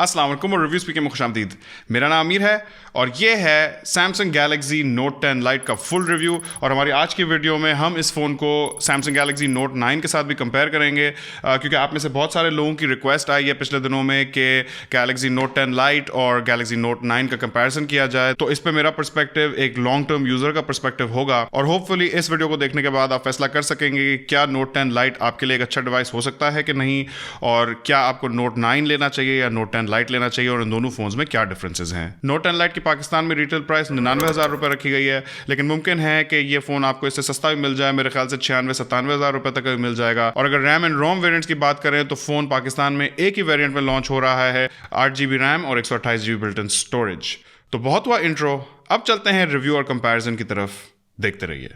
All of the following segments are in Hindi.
अस्सलाम वालेकुम और reviews.pk में खुशामदीद। मेरा नाम अमीर है और ये है Samsung Galaxy Note 10 Lite का फुल रिव्यू। और हमारी आज की वीडियो में हम इस फ़ोन को Samsung Galaxy Note 9 के साथ भी कंपेयर करेंगे, क्योंकि आप में से बहुत सारे लोगों की रिक्वेस्ट आई है पिछले दिनों में कि Galaxy Note 10 Lite और Galaxy Note 9 का कंपैरिजन किया जाए। तो इस पर मेरा पर्सपेक्टिव एक लॉन्ग टर्म यूज़र का पर्सपेक्टिव होगा और होपफुली इस वीडियो को देखने के बाद आप फैसला कर सकेंगे कि क्या Note 10 Lite आपके लिए एक अच्छा डिवाइस हो सकता है कि नहीं, और क्या आपको Note 9 लेना चाहिए या Note 10 Lite लेना चाहिए, और इन दोनों फोन्स में क्या डिफरेंसेस हैं। Note 10 Lite की पाकिस्तान में रिटेल प्राइस 99,000 रुपये रखी गई है, लेकिन मुमकिन है कि ये फ़ोन आपको इससे सस्ता भी मिल जाए। मेरे ख्याल से 96-97,000 रुपये तक भी मिल जाएगा। और अगर रैम एंड रोम वेरिएंट्स की बात करें तो फ़ोन पाकिस्तान में एक ही वेरिएंट में लॉन्च हो रहा है, 8GB रैम और 128GB बिल्ट इन स्टोरेज। तो बहुत हुआ इंट्रो, अब चलते हैं रिव्यू और कंपैरिजन की तरफ। देखते रहिए।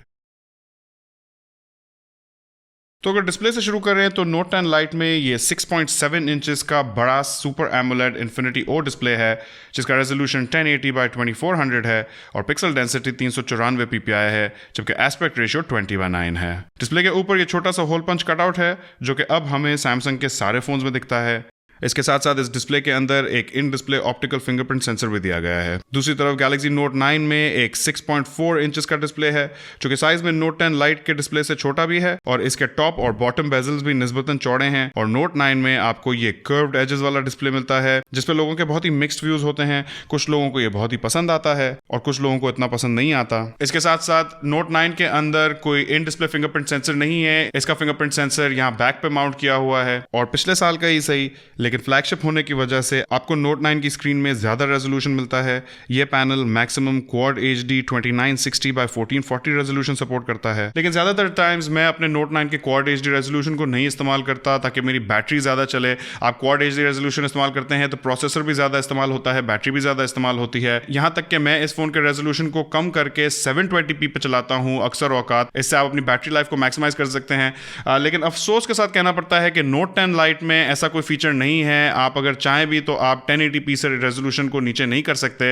तो अगर डिस्प्ले से शुरू करें तो Note 10 Lite में ये 6.7 इंचेस का बड़ा super AMOLED infinity O display है, जिसका रेजोल्यूशन 1080x2400 है और पिक्सल डेंसिटी 394 ppi है, जबकि एस्पेक्ट रेशियो 20:9 है। डिस्प्ले के ऊपर ये छोटा सा होल पंच कटआउट है, जो कि अब हमें सैमसंग के सारे फोन्स में दिखता है। इसके साथ साथ इस डिस्प्ले के अंदर एक in display optical fingerprint sensor भी दिया गया है। दूसरी तरफ Galaxy Note 9 में एक 6.4 इंचेस का डिस्प्ले है, जो कि साइज में Note 10 Lite के डिस्प्ले से छोटा भी है और इसके टॉप और बॉटम बेजल्स भी निस्बतन चौड़े हैं। और Note 9 में आपको ये कर्व्ड एजेस वाला डिस्प्ले मिलता है, जिसपे लोगों के बहुत ही मिक्स्ड व्यूज होते हैं। कुछ लोगों को ये बहुत ही पसंद आता है और कुछ लोगों को इतना पसंद नहीं आता। इसके साथ साथ Note 9 के अंदर कोई इन डिस्प्ले फिंगरप्रिंट सेंसर नहीं है। इसका फिंगरप्रिंट सेंसर यहाँ बैक पे माउंट किया हुआ है और पिछले साल का ही सही, लेकिन फ्लैगशिप होने की वजह से आपको Note 9 की स्क्रीन में ज्यादा रेजोल्यूशन मिलता है। यह panel maximum quad HD 2960x1440 resolution support करता है, लेकिन ज्यादातर टाइम्स मैं अपने Note 9 के क्वाड HD रेजोल्यूशन को नहीं इस्तेमाल करता ताकि मेरी बैटरी ज्यादा चले। आप क्वाड HD रेजोल्यूशन इस्तेमाल करते हैं तो प्रोसेसर भी ज्यादा इस्तेमाल होता है, बैटरी भी ज्यादा इस्तेमाल होती है। यहां तक कि मैं इस फोन के रेजोल्यूशन को कम करके 720p पे चलाता हूं अक्सर औकात। इससे आप अपनी बैटरी लाइफ को मैक्सिमाइज कर सकते हैं। लेकिन अफसोस के साथ कहना पड़ता है कि Note 10 Lite में ऐसा कोई फीचर नहीं है। आप अगर चाहें भी तो आप 1080p से रेजोल्यूशन को नीचे नहीं कर सकते,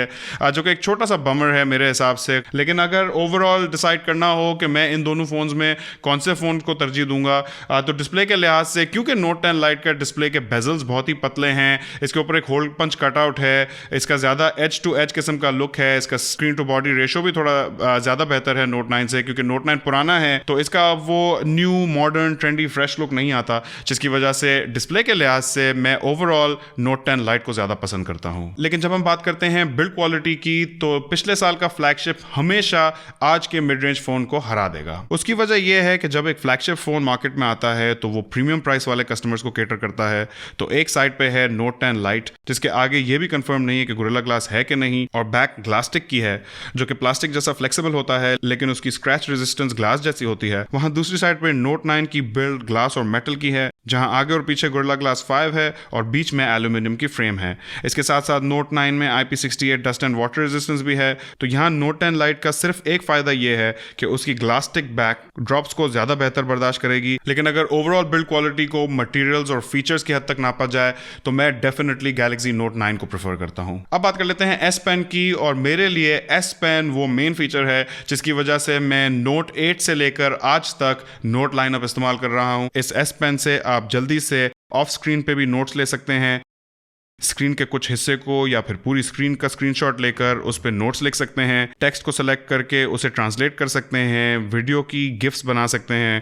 जो कि एक छोटा सा बमर है मेरे हिसाब से। लेकिन अगर ओवरऑल डिसाइड करना हो कि मैं इन दोनों फोन्स में कौन से फोन को तरजीह दूंगा, तो डिस्प्ले के लिहाज से, क्योंकि Note 10 Lite का डिस्प्ले के बेजल्स बहुत ही पतले हैं, इसके ऊपर एक होल पंच कटआउट है, इसका ज्यादा एज टू एज किस्म का लुक है, इसका स्क्रीन टू बॉडी रेशियो भी थोड़ा ज्यादा बेहतर है Note 9 से, क्योंकि Note 9 पुराना है तो इसका वो new modern trendy fresh look नहीं आता, जिसकी वजह से डिस्प्ले के लिहाज से मैं ओवरऑल Note 10 Lite को ज्यादा पसंद करता हूं। लेकिन जब हम बात करते हैं बिल्ड क्वालिटी की, तो पिछले साल का फ्लैगशिप हमेशा आज के मिड रेंज फोन को हरा देगा। उसकी वजह यह है कि जब एक फ्लैगशिप फोन मार्केट में आता है तो वो प्रीमियम प्राइस वाले कस्टमर्स को केटर करता है। तो एक साइड पे है Note 10 Lite, जिसके आगे ये भी कंफर्म नहीं है कि गोरिल्ला ग्लास है कि नहीं, और बैक ग्लास्टिक की है, जो कि प्लास्टिक जैसा फ्लेक्सिबल होता है लेकिन उसकी स्क्रैच रेजिस्टेंस ग्लास जैसी होती है। वहां दूसरी साइड पे Note 9 की बिल्ड ग्लास और मेटल की है, जहां आगे और पीछे गोरिल्ला ग्लास 5 है और बीच में एल्यूमिनियम की फ्रेम है। इसके साथ साथ Note 9 में IP68 dust and water resistance भी है। तो यहाँ Note 10 Lite का सिर्फ एक फायदा यह है कि उसकी ग्लास्टिक बैक ड्रॉप्स को ज्यादा बेहतर बर्दाश्त करेगी। लेकिन अगर ओवरऑल बिल्ड क्वालिटी को मटेरियल्स और फीचर्स की हद तक नापा जाए तो मैं डेफिनेटली Galaxy Note 9 को प्रेफर करता हूं। अब बात कर लेते हैं S Pen की, और मेरे लिए S Pen वो मेन फीचर है जिसकी वजह से मैं Note 8 से लेकर आज तक नोट लाइनअप इस्तेमाल कर रहा हूं। इस S Pen से आप जल्दी से ऑफ स्क्रीन पे भी नोट्स ले सकते हैं। स्क्रीन के कुछ हिस्से को या फिर पूरी स्क्रीन का स्क्रीनशॉट लेकर उस पर नोट्स लिख सकते हैं, टेक्स्ट को सेलेक्ट करके उसे ट्रांसलेट कर सकते हैं, वीडियो की गिफ्स बना सकते हैं।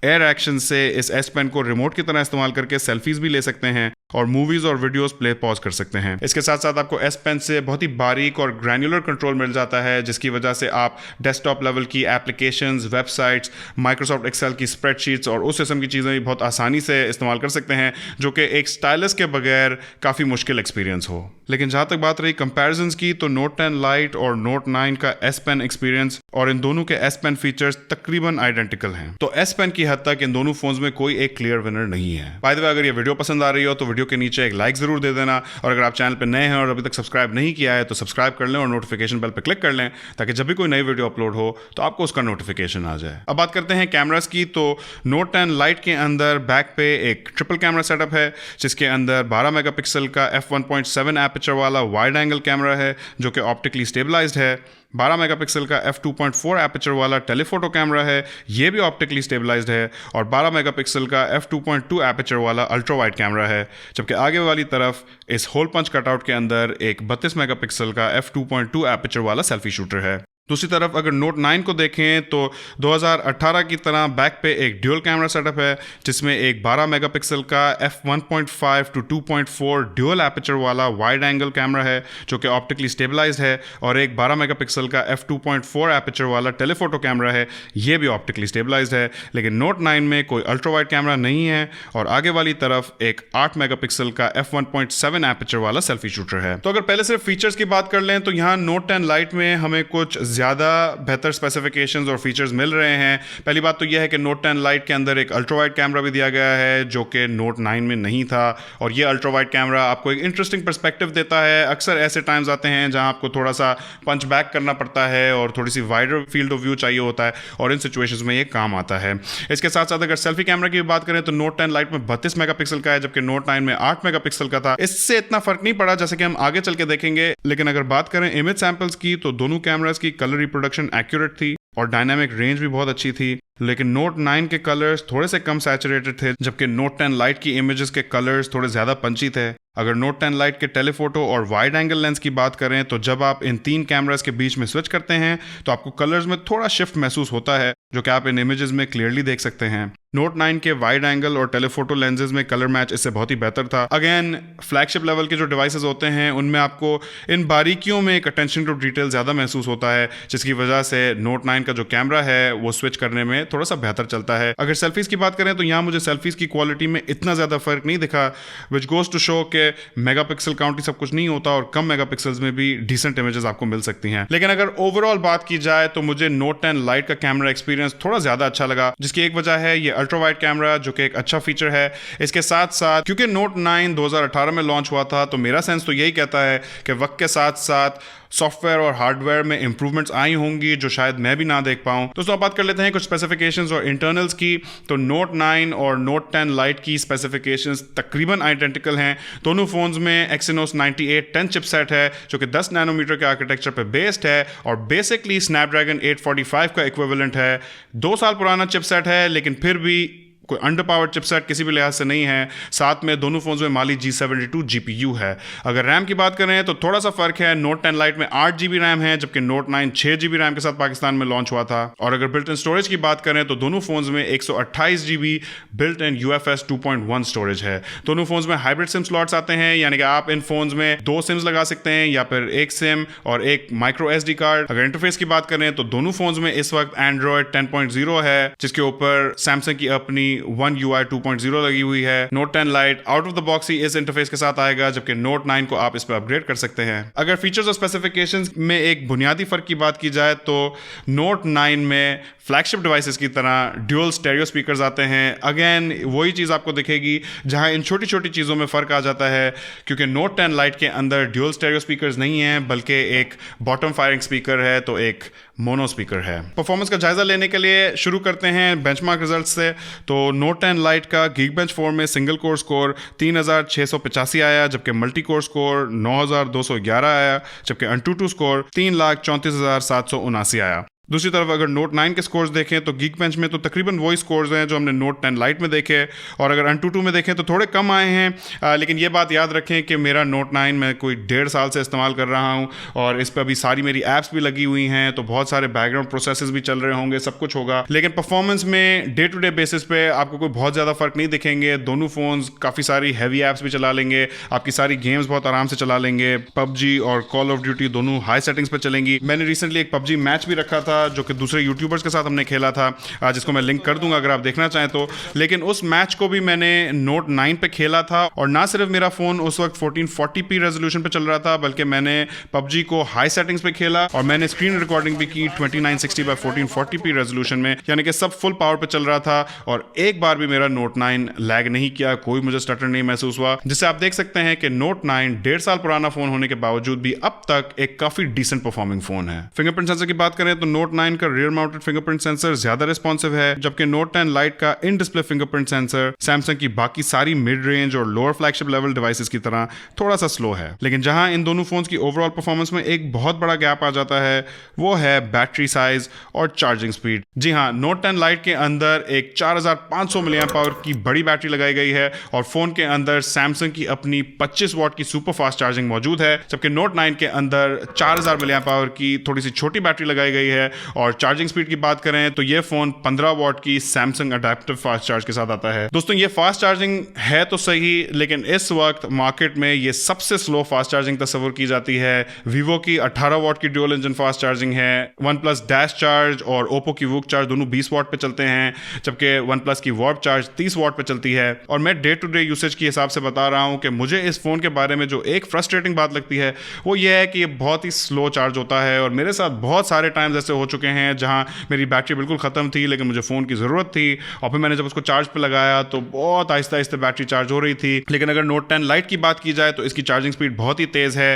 एयर एक्शन से इस S Pen को रिमोट की तरह इस्तेमाल करके सेल्फीज भी ले सकते हैं और मूवीज और वीडियोस प्ले पॉज कर सकते हैं। इसके साथ साथ आपको S Pen से बहुत ही बारीक और ग्रैन्युलर कंट्रोल मिल जाता है, जिसकी वजह से आप डेस्कटॉप लेवल की एप्लीकेशंस, वेबसाइट्स, माइक्रोसॉफ्ट एक्सेल की स्प्रेडशीट्स और उस किस्म की चीज़ें भी बहुत आसानी से इस्तेमाल कर सकते हैं, जो कि एक स्टाइलस के बगैर काफ़ी मुश्किल एक्सपीरियंस हो। लेकिन जहाँ तक बात रही कंपैरिजंस की, तो Note 10 Lite और Note 9 का S Pen एक्सपीरियंस और इन दोनों के S Pen फीचर्स तकरीबन आइडेंटिकल हैं। तो S Pen की हद तक इन दोनों फोन्स में कोई एक क्लियर विनर नहीं है। बाय द वे, अगर ये वीडियो पसंद आ रही हो तो वीडियो के नीचे एक लाइक जरूर दे देना, और अगर आप चैनल पे नए हैं और अभी तक सब्सक्राइब नहीं किया है तो सब्सक्राइब कर लें और नोटिफिकेशन बेल पे क्लिक कर लें, ताकि जब भी कोई नई वीडियो अपलोड हो तो आपको उसका नोटिफिकेशन आ जाए। अब बात करते हैं कैमरास की, तो Note 10 Lite के अंदर बैक पे एक ट्रिपल कैमरा सेटअप है, जिसके अंदर 12 मेगापिक्सल का f1.7 एपर्चर वाला वाइड एंगल कैमरा है, जो कि ऑप्टिकली स्टेबलाइज्ड है। 12 मेगापिक्सल का f2.4 एपर्चर वाला टेलीफोटो कैमरा है, ये भी ऑप्टिकली स्टेबलाइज्ड है, और 12 मेगापिक्सल का f2.2 एपर्चर वाला अल्ट्रा वाइड कैमरा है। जबकि आगे वाली तरफ इस होल पंच कटआउट के अंदर एक 32 मेगापिक्सल का f2.2 एपर्चर वाला सेल्फी शूटर है। दूसरी तरफ अगर नोट 9 को देखें तो 2018 की तरह बैक पे एक ड्यूल कैमरा सेटअप है, जिसमें एक 12 मेगापिक्सल का f1.5 to 2.4 ड्यूल एपर्चर वाला वाइड एंगल कैमरा है जो कि ऑप्टिकली स्टेबलाइज्ड है, और एक 12 मेगापिक्सल का f2.4 एपर्चर वाला टेलीफोटो कैमरा है, ये भी ऑप्टिकली स्टेबलाइज्ड है। लेकिन नोट 9 में कोई अल्ट्रा वाइड कैमरा नहीं है, और आगे वाली तरफ एक 8 मेगापिक्सल का f1.7 एपर्चर वाला सेल्फी शूटर है। तो अगर पहले सिर्फ फीचर्स की बात कर लें तो यहाँ नोट 10 लाइट में हमें कुछ ज़्यादा बेहतर स्पेसिफिकेशंस और फीचर्स मिल रहे हैं। पहली बात तो यह है कि नोट 10 लाइट के अंदर एक अल्ट्रा वाइड कैमरा भी दिया गया है जो कि नोट 9 में नहीं था, और ये अल्ट्रा वाइड कैमरा आपको एक इंटरेस्टिंग पर्सपेक्टिव देता है। अक्सर ऐसे टाइम्स आते हैं जहां आपको थोड़ा सा पंच बैक करना पड़ता है और थोड़ी सी वाइडर फील्ड ऑफ व्यू चाहिए होता है, और इन सिचुएशंस में ये काम आता है। इसके साथ साथ अगर सेल्फी कैमरा की बात करें तो नोट 10 लाइट में 32 मेगापिक्सल का है, जबकि नोट 9 में 8 मेगापिक्सल का था। इससे इतना फर्क नहीं पड़ा, जैसे कि हम आगे चल के देखेंगे। लेकिन अगर बात करें इमेज सैंपल्स की तो दोनों कैमरास की कलर रिप्रोडक्शन एक्यूरेट थी और डायनामिक रेंज भी बहुत अच्छी थी। लेकिन नोट 9 के कलर्स थोड़े से कम सैचुरेटेड थे, जबकि नोट 10 लाइट की इमेजेस के कलर्स थोड़े ज्यादा पंची थे। अगर नोट 10 लाइट के टेलीफोटो और वाइड एंगल लेंस की बात करें तो जब आप इन तीन कैमरास के बीच में स्विच करते हैं तो आपको कलर्स में थोड़ा शिफ्ट महसूस होता है, जो कि आप इन इमेजेस में क्लियरली देख सकते हैं। नोट 9 के वाइड एंगल और टेलीफोटो लेंसेज में कलर मैच इससे बहुत ही बेहतर था। अगेन फ्लैगशिप लेवल के जो डिवाइसेस होते हैं उनमें आपको इन बारीकियों में एक अटेंशन टू डिटेल ज़्यादा महसूस होता है, जिसकी वजह से नोट 9 का जो कैमरा है वो स्विच करने में थोड़ा सा बेहतर चलता है। अगर सेल्फीज की बात करें तो यहाँ मुझे सेल्फीज की क्वालिटी में इतना ज़्यादा फर्क नहीं दिखा, विच गोज टू शो के मेगापिक्सल काउंट ही सब कुछ नहीं होता और कम मेगापिक्सल्स में भी डिसेंट इमेजेस आपको मिल सकती हैं। लेकिन अगर ओवरऑल बात की जाए तो मुझे नोट 10 लाइट का कैमरा एक्सपीरियंस थोड़ा ज़्यादा अच्छा लगा, जिसकी एक वजह है ये अल्ट्रा वाइड कैमरा जो कि एक अच्छा फीचर है। इसके साथ साथ क्योंकि नोट 9 2018 में लॉन्च हुआ था तो मेरा सेंस तो यही कहता है कि वक्त के साथ साथ सॉफ्टवेयर और हार्डवेयर में इंप्रूवमेंट्स आई होंगी जो शायद मैं भी ना देख पाऊं। दोस्तों अब बात कर लेते हैं कुछ स्पेसिफिकेशंस और इंटरनल्स की। तो नोट 9 और नोट 10 लाइट की स्पेसिफिकेशंस तकरीबन आइडेंटिकल हैं। दोनों फोन्स में Exynos 9810 चिपसेट है जो कि 10 नैनोमीटर के आर्किटेक्चर पे बेस्ड है और बेसिकली स्नैपड्रैगन 845 का इक्विवेलेंट है। 2 साल पुराना चिपसेट है लेकिन फिर भी कोई अंडर पावर्ड चिपसेट किसी भी लिहाज से नहीं है। साथ में दोनों फोन्स में माली G72 GPU है। अगर रैम की बात करें तो थोड़ा सा फर्क है, नोट 10 लाइट में 8 GB रैम है जबकि नोट 9 6 GB रैम के साथ पाकिस्तान में लॉन्च हुआ था। और अगर बिल्ट इन स्टोरेज की बात करें तो दोनों फोन्स में 128 GB built in UFS 2.1 storage है। दोनों फोन्स में हाइब्रिड सिम स्लॉट्स आते हैं, यानी कि आप इन फोन्स में 2 सिम्स लगा सकते हैं या फिर एक सिम और एक माइक्रो SD कार्ड। अगर इंटरफेस की बात करें तो दोनों फोन्स में इस वक्त एंड्रॉइड 10.0 है जिसके ऊपर सैमसंग की अपनी One UI 2.0 लगी हुई है। Note 10 light out of the box ही इस इंटरफेस के साथ आएगा जबकि नोट 9 को आप इस पर अपग्रेड कर सकते हैं। अगर फीचर्स और स्पेसिफिकेशंस में एक बुनियादी फर्क की बात की जाए तो नोट 9 में फ्लैगशिप डिवाइसेस की तरह ड्यूल स्टेरियो स्पीकर्स आते हैं। अगेन वही चीज़ आपको दिखेगी जहां इन छोटी छोटी चीज़ों में फ़र्क आ जाता है, क्योंकि नोट 10 लाइट के अंदर ड्यूल स्टेरियो स्पीकर्स नहीं हैं बल्कि एक बॉटम फायरिंग स्पीकर है तो एक मोनो स्पीकर है। परफॉर्मेंस का जायजा लेने के लिए शुरू करते हैं बेंचमार्क रिजल्ट्स से। तो नोट 10 लाइट का Geekbench 4 में सिंगल कोर स्कोर 3685 आया जबकि मल्टी कोर स्कोर 9211 आया, जबकि Antutu स्कोर 334,779 आया। दूसरी तरफ अगर नोट 9 के स्कोर्स देखें तो Geekbench में तो तकरीबन वही स्कोर्स हैं जो हमने नोट 10 लाइट में देखे, और अगर Antutu में देखें तो थोड़े कम आए हैं। लेकिन ये बात याद रखें कि मेरा नोट 9 मैं कोई 1.5 साल से इस्तेमाल कर रहा हूँ और इस पर अभी सारी मेरी ऐप्स भी लगी हुई हैं, तो बहुत सारे बैकग्राउंड प्रोसेसेस भी चल रहे होंगे, सब कुछ होगा। लेकिन परफॉर्मेंस में डे टू डे बेसिस पे आपको कोई बहुत ज़्यादा फर्क नहीं दिखेंगे। दोनों फोन्स काफ़ी सारी हैवी ऐप्स भी चला लेंगे, आपकी सारी गेम्स बहुत आराम से चला लेंगे। PUBG और कॉल ऑफ ड्यूटी दोनों हाई सेटिंग्स पर चलेंगी। मैंने रिसेंटली एक PUBG मैच भी रखा था जो कि दूसरे यूट्यूबर्स के साथ हमने खेला था, जिसको मैं लिंक कर दूंगा अगर आप देखना चाहें तो। लेकिन उस मैच को भी मैंने नोट 9 पे खेला था और ना सिर्फ मेरा फोन उस वक्त 1440p रेजोल्यूशन पे चल रहा था बल्कि मैंने PUBG को हाई सेटिंग्स पे खेला और मैंने स्क्रीन रिकॉर्डिंग भी की 2960x1440p रेजोल्यूशन में, यानी कि सब फुल पावर पे चल रहा था और एक बार भी मेरा नोट 9 लैग नहीं किया, कोई मुझे स्टटर नहीं महसूस हुआ। जिससे आप देख सकते हैं कि नोट 9 1.5 साल पुराना फोन होने के बावजूद भी अब तक एक काफी डिसेंट परफॉर्मिंग फोन है। फिंगरप्रिंट सेंसर की बात करें तो नोट नोट 9 का रियर माउंटेड फिंगरप्रिंट सेंसर ज्यादा रिस्पॉन्सिव है, जबकि नोट 10 लाइट का in display fingerprint sensor Samsung की बाकी सारी मिड रेंज और लोअर फ्लैगशिप लेवल डिवाइसेस की तरह थोड़ा सा स्लो है। लेकिन जहां इन दोनों फोन्स की ओवरऑल परफॉर्मेंस में एक बहुत बड़ा गैप आ जाता है वो है बैटरी साइज और चार्जिंग स्पीड। जी हाँ, नोट 10 लाइट के अंदर एक 4500 मिलियन पावर की बड़ी बैटरी लगाई गई है और फोन के अंदर सैमसंग की अपनी 25 वॉट की सुपर फास्ट चार्जिंग मौजूद है, जबकि नोट 9 के अंदर 4000 मिलियन पावर की थोड़ी सी छोटी बैटरी लगाई गई है। और चार्जिंग स्पीड की बात करें तो ये फोन 15 वॉट की सैमसंग अडेप्टिव फास्ट चार्ज के साथ आता है। दोस्तों, ये फास्ट चार्जिंग है तो सही, लेकिन इस वक्त मार्केट में ये सबसे स्लो फास्ट चार्जिंग तस्वीर की जाती है। वीवो की 18 वॉट की ड्यूल इंजन फास्ट चार्जिंग है, वन प्लस डैश चार्ज और ओप्पो की वूक चार्ज दोनों 20 वॉट पे चलते हैं, जबकि वन प्लस की वार्प चार्ज 30 वॉट पे चलती है। और मैं डे टू डे यूसेज के हिसाब से बता रहा हूं कि मुझे इस फोन के बारे में जो एक फ्रस्ट्रेटिंग बात लगती है वो ये है कि ये बहुत ही स्लो चार्ज होता है। और मेरे साथ बहुत सारे टाइम्स ऐसे हो चुके हैं जहां मेरी बैटरी बिल्कुल खत्म थी लेकिन मुझे फोन की जरूरत थी, और फिर मैंने जब उसको चार्ज पे लगाया तो बहुत आहिस्ता आहिस्ता बैटरी चार्ज हो रही थी। लेकिन अगर नोट 10 लाइट की बात की जाए तो इसकी चार्जिंग स्पीड बहुत ही तेज है।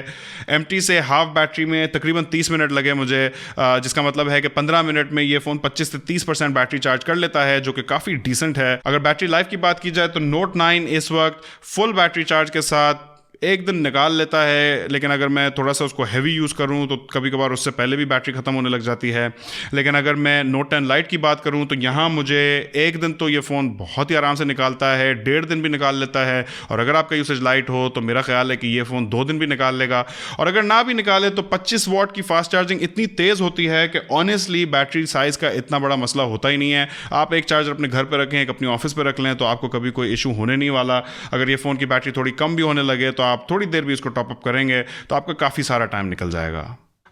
एम्प्टी से हाफ बैटरी में तकरीबन 30 मिनट लगे मुझे, जिसका मतलब है कि 15 मिनट में ये फोन 25 से 30% बैटरी चार्ज कर लेता है, जो कि काफी डिसेंट है। अगर बैटरी लाइफ की बात की जाए तो नोट 9 इस वक्त फुल बैटरी चार्ज के साथ एक दिन निकाल लेता है, लेकिन अगर मैं थोड़ा सा उसको हैवी यूज़ करूं तो कभी कभार उससे पहले भी बैटरी ख़त्म होने लग जाती है। लेकिन अगर मैं नोट 10 लाइट की बात करूं तो यहाँ मुझे एक दिन तो ये फ़ोन बहुत ही आराम से निकालता है, 1.5 दिन भी निकाल लेता है। और अगर आपका यूसेज लाइट हो तो मेरा ख्याल है कि ये फ़ोन 2 दिन भी निकाल लेगा। और अगर ना भी निकाले तो 25 वॉट की फास्ट चार्जिंग इतनी तेज़ होती है कि ऑनेस्टली बैटरी साइज़ का इतना बड़ा मसला होता ही नहीं है। आप एक चार्जर अपने घर पर रखें, एक अपनी ऑफिस पर रख लें तो आपको कभी कोई इशू होने नहीं वाला। अगर ये फ़ोन की बैटरी थोड़ी कम भी होने लगे तो आप थोड़ी देर भी इसको टॉप अप करेंगे तो आपका काफ़ी सारा टाइम निकल जाएगा।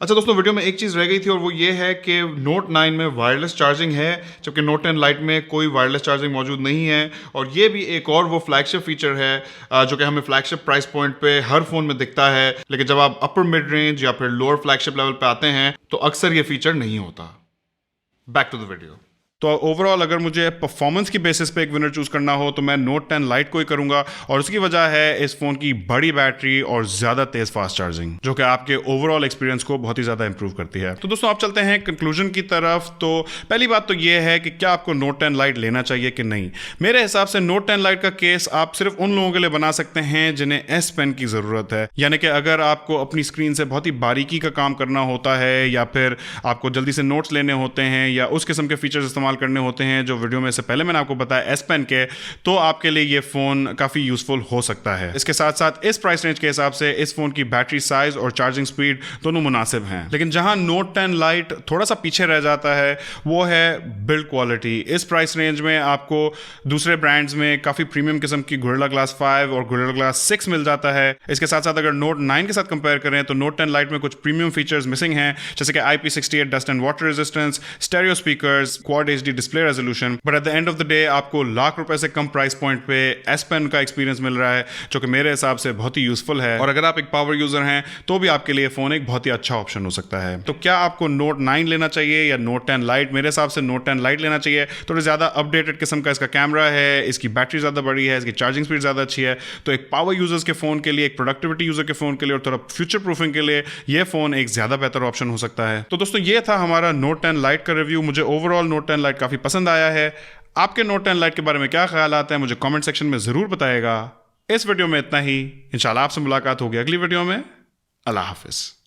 अच्छा दोस्तों, वीडियो में एक चीज़ रह गई थी और वो ये है कि नोट 9 में वायरलेस चार्जिंग है, जबकि नोट 10 लाइट में कोई वायरलेस चार्जिंग मौजूद नहीं है। और ये भी एक और वो फ्लैगशिप फीचर है जो कि हमें फ्लैगशिप प्राइस पॉइंट पे हर फोन में दिखता है, लेकिन जब आप अपर मिड रेंज या फिर लोअर फ्लैगशिप लेवल पे आते हैं तो अक्सर ये फीचर नहीं होता। Back to the video. तो ओवरऑल अगर मुझे परफॉर्मेंस की बेसिस पे एक विनर चूज करना हो तो मैं नोट 10 लाइट को ही करूंगा, और उसकी वजह है इस फोन की बड़ी बैटरी और ज्यादा तेज फास्ट चार्जिंग, जो कि आपके ओवरऑल एक्सपीरियंस को बहुत ही ज्यादा इंप्रूव करती है। तो दोस्तों, आप चलते हैं कंक्लूजन की तरफ। तो पहली बात तो यह है कि क्या आपको नोट 10 लाइट लेना चाहिए कि नहीं। मेरे हिसाब से नोट 10 लाइट का केस आप सिर्फ उन लोगों के लिए बना सकते हैं जिन्हें एस पेन की जरूरत है, यानी कि अगर आपको अपनी स्क्रीन से बहुत ही बारीकी का काम करना होता है या फिर आपको जल्दी से नोट्स लेने होते हैं या उस किस्म के फीचर्स इस्तेमाल करने होते हैं जो वीडियो में से पहले मैंने आपको बताया एस पेन के, तो आपके लिए ये फोन काफी यूजफुल हो सकता है। इसके साथ साथ इस प्राइस रेंज के हिसाब से इस फोन की बैटरी साइज और चार्जिंग स्पीड दोनों मुनासिब हैं। लेकिन जहां नोट 10 लाइट थोड़ा सा पीछे रह जाता है वो है बिल्ड क्वालिटी। इस प्राइस रेंज में आपको दूसरे ब्रांड्स में काफी प्रीमियम किस्म की गोरिल्ला ग्लास 5 और गोरिल्ला ग्लास 6 मिल जाता है। इसके साथ साथ अगर नोट 9 के साथ कंपेयर करें तो नोट 10 लाइट में कुछ प्रीमियम फीचर्स मिसिंग हैं, जैसे कि IP68 dust and water resistance, stereo speakers, quad HD display resolution. But at the end of the day आपको लाख रुपए से कम प्राइस पॉइंट पे एस पेन का एक्सपीरियंस मिल रहा है, जो कि मेरे हिसाब से बहुत ही यूजफुल है। और अगर आप एक पावर यूजर हैं तो भी आपके लिए फोन एक बहुत ही अच्छा ऑप्शन हो सकता है। तो क्या आपको नोट 9 लेना चाहिए या नोट 10 लाइट? मेरे हिसाब से नोट 10 लाइट लेना चाहिए। थोड़ी ज्यादा अपडेटेड किस्म का इसका कैमरा है, इसकी बैटरी ज्यादा बड़ी है, इसकी चार्जिंग स्पीड ज्यादा अच्छी है। तो एक पावर यूजर्स के फोन के लिए, एक प्रोडक्टिविटी यूजर के फोन के लिए और थोड़ा फ्यूचर प्रूफिंग के लिए ये फोन एक ज्यादा बेहतर ऑप्शन हो सकता है। तो दोस्तों, ये था हमारा नोट 10 लाइट का रिव्यू। मुझे ओवरऑल नोट 10 लाइट काफी पसंद आया है। आपके नोट 10 लाइट के बारे में क्या ख्याल आता है मुझे कमेंट सेक्शन में जरूर बताएगा। इस वीडियो में इतना ही। इंशाल्लाह आपसे मुलाकात होगी अगली वीडियो में। अल्लाह हाफिज।